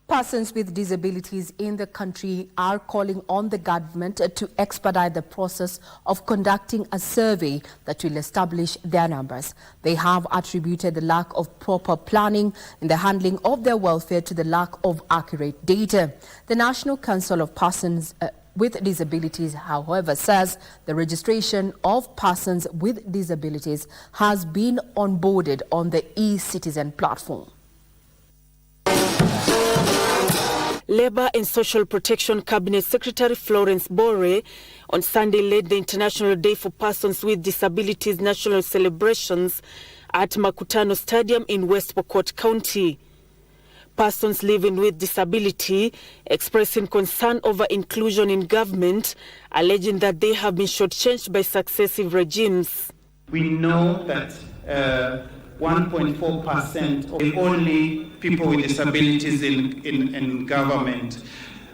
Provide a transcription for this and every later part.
Persons with disabilities in the country are calling on the government to expedite the process of conducting a survey that will establish their numbers. They have attributed the lack of proper planning in the handling of their welfare to the lack of accurate data. The National Council of Persons with Disabilities, however, says the registration of persons with disabilities has been onboarded on the e-Citizen platform. Labour and Social Protection Cabinet Secretary Florence Bore on Sunday led the International Day for Persons with Disabilities national celebrations at Makutano Stadium in West Pokot County. Persons living with disability expressing concern over inclusion in government, alleging that they have been shortchanged by successive regimes. We know that 1.4% of the only people with disabilities in government.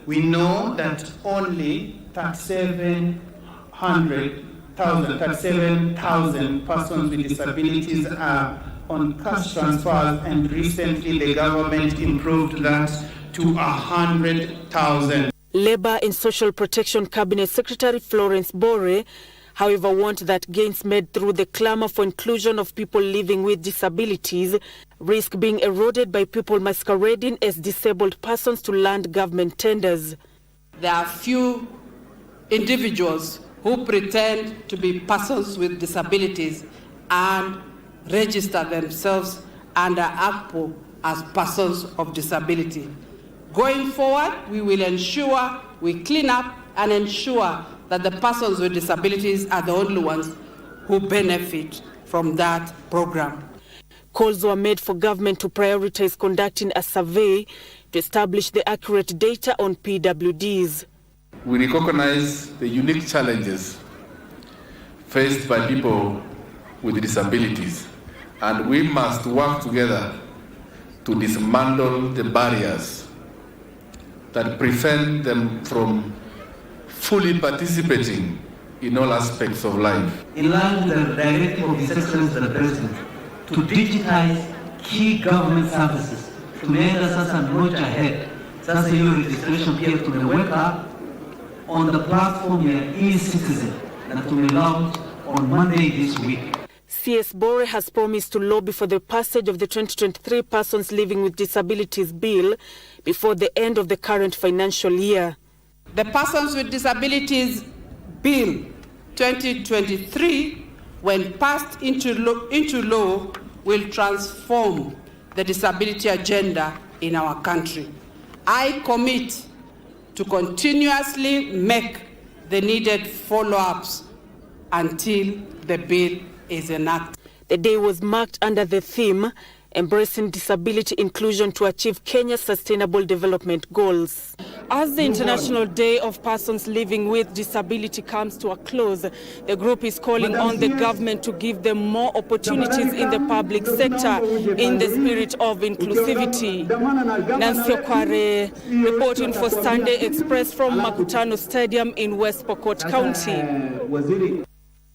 We know that only 37,000 persons with disabilities are on cash transfers, and recently the government improved that to 100,000. Labour and Social Protection Cabinet Secretary Florence Bore, however, want that gains made through the clamour for inclusion of people living with disabilities risk being eroded by people masquerading as disabled persons to land government tenders. There are few individuals who pretend to be persons with disabilities and register themselves under ACPO as persons of disability. Going forward, we will ensure we clean up and ensure that the persons with disabilities are the only ones who benefit from that program. Calls were made for government to prioritize conducting a survey to establish the accurate data on PWDs. We recognize the unique challenges faced by people with disabilities, and we must work together to dismantle the barriers that prevent them from fully participating in all aspects of life. In line with the directive of His Excellency the President to digitize key government services, tumeenda sasa notch ahead. Sasa hiyo registration pia tumeweka on the platform ya e-Citizen na tumelaunch on Monday this week. CS Bore has promised to lobby for the passage of the 2023 Persons Living with Disabilities Bill before the end of the current financial year. The Persons with Disabilities Bill 2023, when passed into law, will transform the disability agenda in our country. I commit to continuously make the needed follow-ups until the bill is enacted. The day was marked under the theme, Embracing Disability Inclusion to Achieve Kenya's Sustainable Development Goals. As the International Day of Persons Living with Disability comes to a close, the group is calling on the government to give them more opportunities in the public sector in the spirit of inclusivity. Nancy Okware reporting for Sunday Express from Makutano Stadium in West Pokot County.